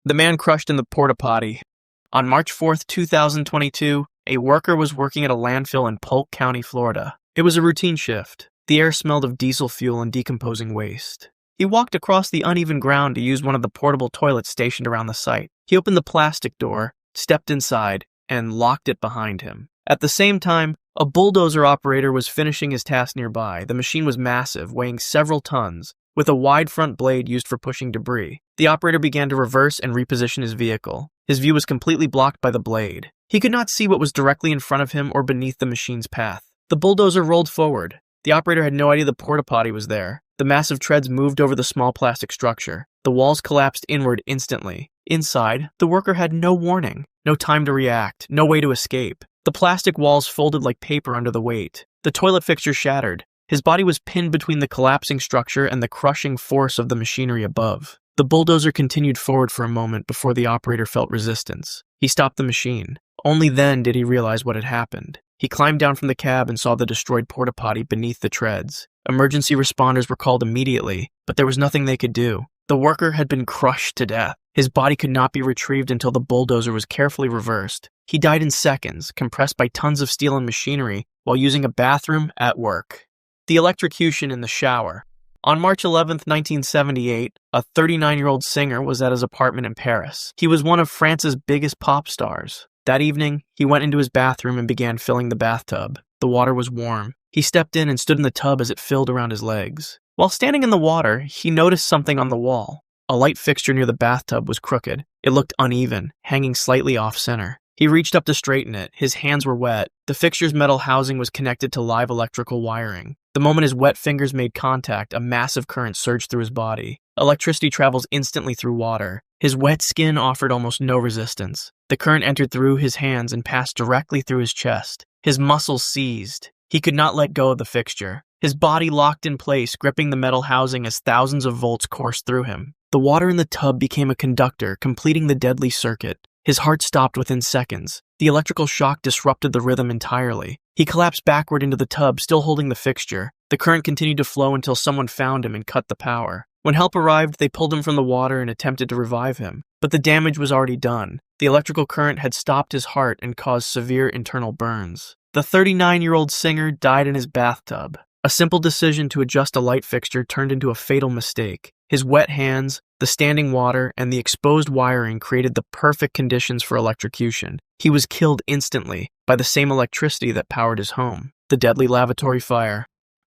The man crushed in the Porta-Potty. On March 4th, 2022, a worker was working at a landfill in Polk County, Florida. It was a routine shift. The air smelled of diesel fuel and decomposing waste. He walked across the uneven ground to use one of the portable toilets stationed around the site. He opened the plastic door, stepped inside, and locked it behind him. At the same time, a bulldozer operator was finishing his task nearby. The machine was massive, weighing several tons, with a wide front blade used for pushing debris. The operator began to reverse and reposition his vehicle. His view was completely blocked by the blade. He could not see what was directly in front of him or beneath the machine's path. The bulldozer rolled forward. The operator had no idea the porta-potty was there. The massive treads moved over the small plastic structure. The walls collapsed inward instantly. Inside, the worker had no warning, no time to react, no way to escape. The plastic walls folded like paper under the weight. The toilet fixture shattered. His body was pinned between the collapsing structure and the crushing force of the machinery above. The bulldozer continued forward for a moment before the operator felt resistance. He stopped the machine. Only then did he realize what had happened. He climbed down from the cab and saw the destroyed porta-potty beneath the treads. Emergency responders were called immediately, but there was nothing they could do. The worker had been crushed to death. His body could not be retrieved until the bulldozer was carefully reversed. He died in seconds, compressed by tons of steel and machinery, while using a bathroom at work. The electrocution in the shower. On March 11, 1978, a 39-year-old singer was at his apartment in Paris. He was one of France's biggest pop stars. That evening, he went into his bathroom and began filling the bathtub. The water was warm. He stepped in and stood in the tub as it filled around his legs. While standing in the water, he noticed something on the wall. A light fixture near the bathtub was crooked. It looked uneven, hanging slightly off-center. He reached up to straighten it. His hands were wet. The fixture's metal housing was connected to live electrical wiring. The moment his wet fingers made contact, a massive current surged through his body. Electricity travels instantly through water. His wet skin offered almost no resistance. The current entered through his hands and passed directly through his chest. His muscles seized. He could not let go of the fixture. His body locked in place, gripping the metal housing as thousands of volts coursed through him. The water in the tub became a conductor, completing the deadly circuit. His heart stopped within seconds. The electrical shock disrupted the rhythm entirely. He collapsed backward into the tub, still holding the fixture. The current continued to flow until someone found him and cut the power. When help arrived, they pulled him from the water and attempted to revive him. But the damage was already done. The electrical current had stopped his heart and caused severe internal burns. The 39-year-old singer died in his bathtub. A simple decision to adjust a light fixture turned into a fatal mistake. His wet hands, the standing water, and the exposed wiring created the perfect conditions for electrocution. He was killed instantly by the same electricity that powered his home. The deadly lavatory fire.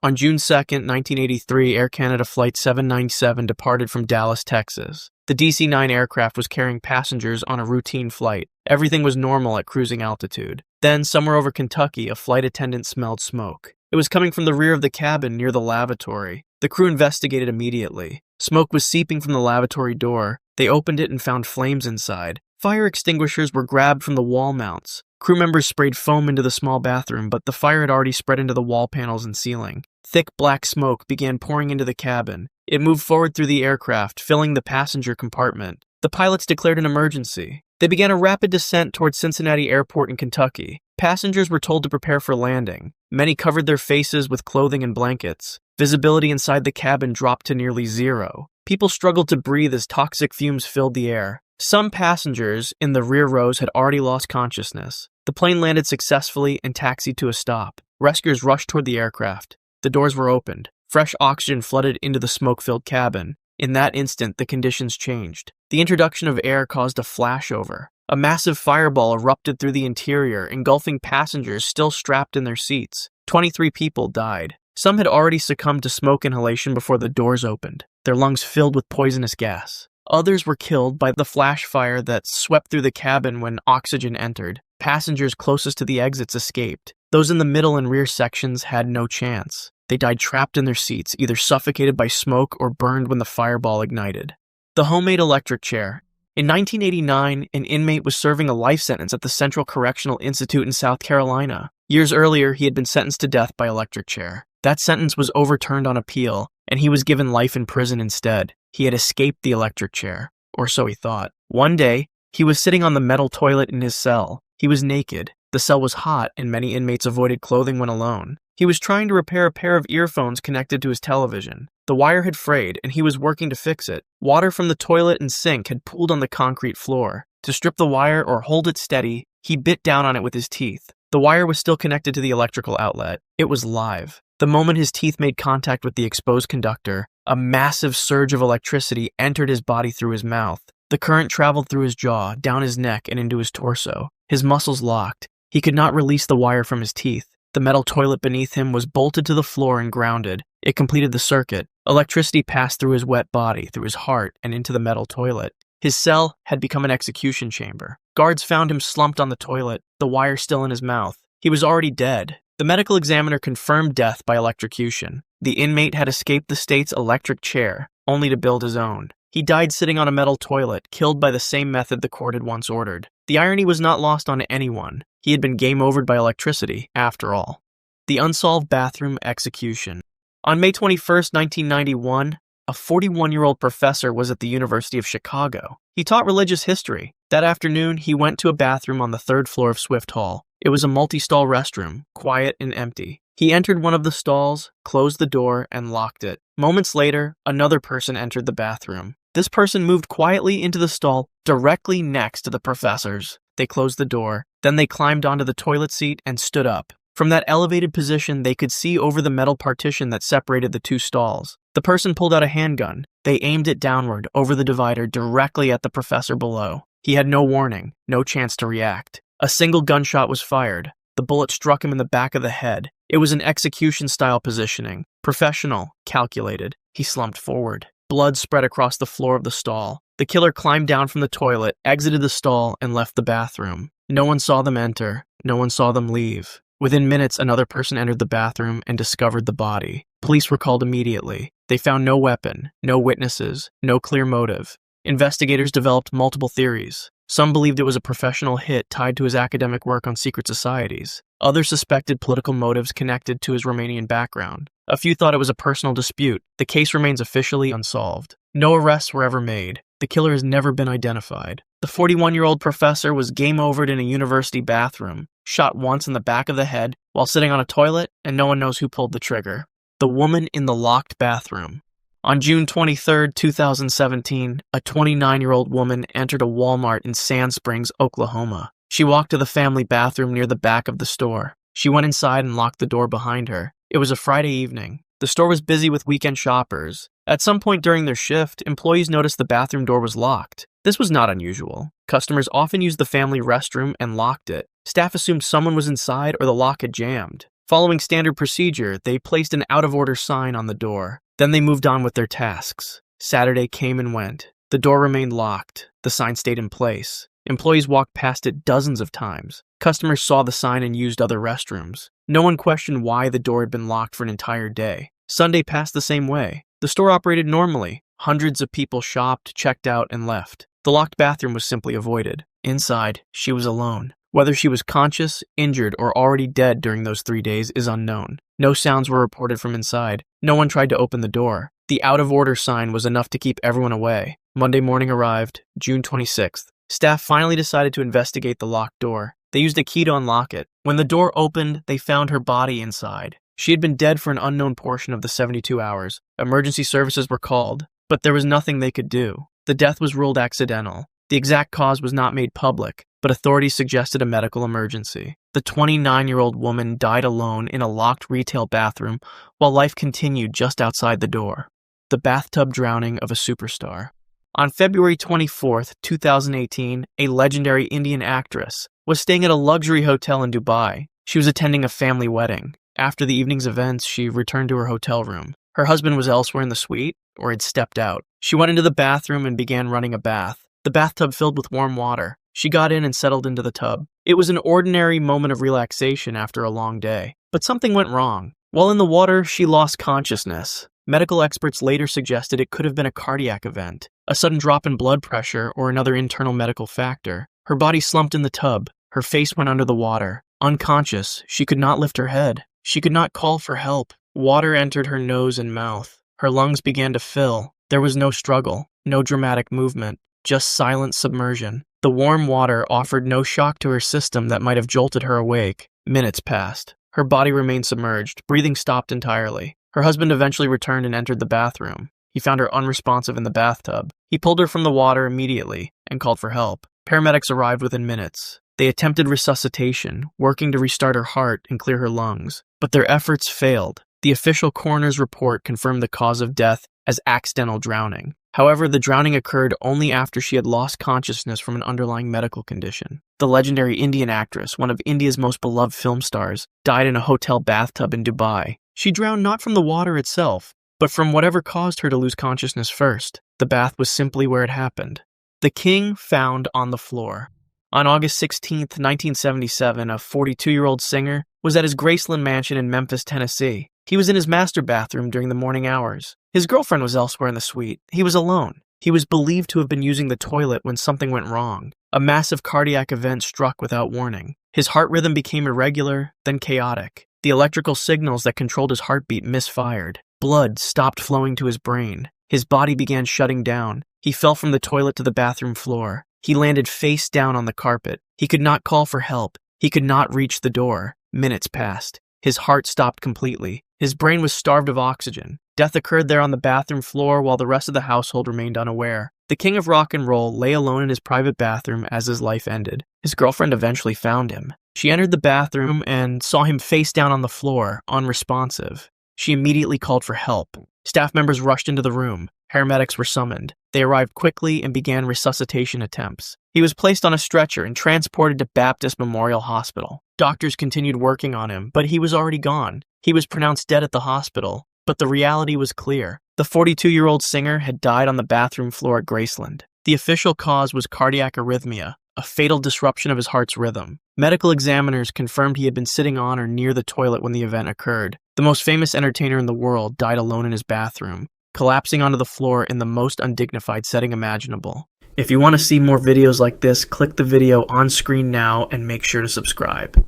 On June 2, 1983, Air Canada Flight 797 departed from Dallas, Texas. The DC-9 aircraft was carrying passengers on a routine flight. Everything was normal at cruising altitude. Then, somewhere over Kentucky, a flight attendant smelled smoke. It was coming from the rear of the cabin near the lavatory. The crew investigated immediately. Smoke was seeping from the lavatory door. They opened it and found flames inside. Fire extinguishers were grabbed from the wall mounts. Crew members sprayed foam into the small bathroom, but the fire had already spread into the wall panels and ceiling. Thick black smoke began pouring into the cabin. It moved forward through the aircraft, filling the passenger compartment. The pilots declared an emergency. They began a rapid descent towards Cincinnati Airport in Kentucky. Passengers were told to prepare for landing. Many covered their faces with clothing and blankets. Visibility inside the cabin dropped to nearly zero. People struggled to breathe as toxic fumes filled the air. Some passengers in the rear rows had already lost consciousness. The plane landed successfully and taxied to a stop. Rescuers rushed toward the aircraft. The doors were opened. Fresh oxygen flooded into the smoke-filled cabin. In that instant, the conditions changed. The introduction of air caused a flashover. A massive fireball erupted through the interior, engulfing passengers still strapped in their seats. 23 people died. Some had already succumbed to smoke inhalation before the doors opened, their lungs filled with poisonous gas. Others were killed by the flash fire that swept through the cabin when oxygen entered. Passengers closest to the exits escaped. Those in the middle and rear sections had no chance. They died trapped in their seats, either suffocated by smoke or burned when the fireball ignited. The homemade electric chair. In 1989, an inmate was serving a life sentence at the Central Correctional Institute in South Carolina. Years earlier, he had been sentenced to death by electric chair. That sentence was overturned on appeal, and he was given life in prison instead. He had escaped the electric chair, or so he thought. One day, he was sitting on the metal toilet in his cell. He was naked. The cell was hot, and many inmates avoided clothing when alone. He was trying to repair a pair of earphones connected to his television. The wire had frayed, and he was working to fix it. Water from the toilet and sink had pooled on the concrete floor. To strip the wire or hold it steady, he bit down on it with his teeth. The wire was still connected to the electrical outlet. It was live. The moment his teeth made contact with the exposed conductor, a massive surge of electricity entered his body through his mouth. The current traveled through his jaw, down his neck, and into his torso. His muscles locked. He could not release the wire from his teeth. The metal toilet beneath him was bolted to the floor and grounded. It completed the circuit. Electricity passed through his wet body, through his heart, and into the metal toilet. His cell had become an execution chamber. Guards found him slumped on the toilet, the wire still in his mouth. He was already dead. The medical examiner confirmed death by electrocution. The inmate had escaped the state's electric chair, only to build his own. He died sitting on a metal toilet, killed by the same method the court had once ordered. The irony was not lost on anyone. He had been game-overed by electricity, after all. The Unsolved Bathroom Execution. On May 21, 1991, a 41-year-old professor was at the University of Chicago. He taught religious history. That afternoon, he went to a bathroom on the third floor of Swift Hall. It was a multi-stall restroom, quiet and empty. He entered one of the stalls, closed the door, and locked it. Moments later, another person entered the bathroom. This person moved quietly into the stall directly next to the professor's. They closed the door. Then they climbed onto the toilet seat and stood up. From that elevated position, they could see over the metal partition that separated the two stalls. The person pulled out a handgun. They aimed it downward, over the divider, directly at the professor below. He had no warning, no chance to react. A single gunshot was fired. The bullet struck him in the back of the head. It was an execution-style positioning. Professional, calculated. He slumped forward. Blood spread across the floor of the stall. The killer climbed down from the toilet, exited the stall, and left the bathroom. No one saw them enter. No one saw them leave. Within minutes, another person entered the bathroom and discovered the body. Police were called immediately. They found no weapon, no witnesses, no clear motive. Investigators developed multiple theories. Some believed it was a professional hit tied to his academic work on secret societies. Others suspected political motives connected to his Romanian background. A few thought it was a personal dispute. The case remains officially unsolved. No arrests were ever made. The killer has never been identified. The 41-year-old professor was game-overed in a university bathroom, shot once in the back of the head while sitting on a toilet, and no one knows who pulled the trigger. The woman in the locked bathroom. On June 23, 2017, a 29-year-old woman entered a Walmart in Sand Springs, Oklahoma. She walked to the family bathroom near the back of the store. She went inside and locked the door behind her. It was a Friday evening. The store was busy with weekend shoppers. At some point during their shift, employees noticed the bathroom door was locked. This was not unusual. Customers often used the family restroom and locked it. Staff assumed someone was inside or the lock had jammed. Following standard procedure, they placed an out-of-order sign on the door. Then they moved on with their tasks. Saturday came and went. The door remained locked. The sign stayed in place. Employees walked past it dozens of times. Customers saw the sign and used other restrooms. No one questioned why the door had been locked for an entire day. Sunday passed the same way. The store operated normally. Hundreds of people shopped, checked out, and left. The locked bathroom was simply avoided. Inside, she was alone. Whether she was conscious, injured, or already dead during those 3 days is unknown. No sounds were reported from inside. No one tried to open the door. The out-of-order sign was enough to keep everyone away. Monday morning arrived, June 26th. Staff finally decided to investigate the locked door. They used a key to unlock it. When the door opened, they found her body inside. She had been dead for an unknown portion of the 72 hours. Emergency services were called, but there was nothing they could do. The death was ruled accidental. The exact cause was not made public, but authorities suggested a medical emergency. The 29-year-old woman died alone in a locked retail bathroom while life continued just outside the door. The bathtub drowning of a superstar. On February 24, 2018, a legendary Indian actress was staying at a luxury hotel in Dubai. She was attending a family wedding. After the evening's events, she returned to her hotel room. Her husband was elsewhere in the suite, or had stepped out. She went into the bathroom and began running a bath. The bathtub filled with warm water. She got in and settled into the tub. It was an ordinary moment of relaxation after a long day. But something went wrong. While in the water, she lost consciousness. Medical experts later suggested it could have been a cardiac event, a sudden drop in blood pressure, or another internal medical factor. Her body slumped in the tub. Her face went under the water. Unconscious, she could not lift her head. She could not call for help. Water entered her nose and mouth. Her lungs began to fill. There was no struggle, no dramatic movement, just silent submersion. The warm water offered no shock to her system that might have jolted her awake. Minutes passed. Her body remained submerged. Breathing stopped entirely. Her husband eventually returned and entered the bathroom. He found her unresponsive in the bathtub. He pulled her from the water immediately and called for help. Paramedics arrived within minutes. They attempted resuscitation, working to restart her heart and clear her lungs, but their efforts failed. The official coroner's report confirmed the cause of death as accidental drowning. However, the drowning occurred only after she had lost consciousness from an underlying medical condition. The legendary Indian actress, one of India's most beloved film stars, died in a hotel bathtub in Dubai. She drowned not from the water itself, but from whatever caused her to lose consciousness first. The bath was simply where it happened. The king found on the floor. On August 16, 1977, a 42-year-old singer was at his Graceland mansion in Memphis, Tennessee. He was in his master bathroom during the morning hours. His girlfriend was elsewhere in the suite. He was alone. He was believed to have been using the toilet when something went wrong. A massive cardiac event struck without warning. His heart rhythm became irregular, then chaotic. The electrical signals that controlled his heartbeat misfired. Blood stopped flowing to his brain. His body began shutting down. He fell from the toilet to the bathroom floor. He landed face down on the carpet. He could not call for help. He could not reach the door. Minutes passed. His heart stopped completely. His brain was starved of oxygen. Death occurred there on the bathroom floor while the rest of the household remained unaware. The king of rock and roll lay alone in his private bathroom as his life ended. His girlfriend eventually found him. She entered the bathroom and saw him face down on the floor, unresponsive. She immediately called for help. Staff members rushed into the room. Paramedics were summoned. They arrived quickly and began resuscitation attempts. He was placed on a stretcher and transported to Baptist Memorial Hospital. Doctors continued working on him, but he was already gone. He was pronounced dead at the hospital, but the reality was clear. The 42-year-old singer had died on the bathroom floor at Graceland. The official cause was cardiac arrhythmia, a fatal disruption of his heart's rhythm. Medical examiners confirmed he had been sitting on or near the toilet when the event occurred. The most famous entertainer in the world died alone in his bathroom, collapsing onto the floor in the most undignified setting imaginable. If you want to see more videos like this, click the video on screen now and make sure to subscribe.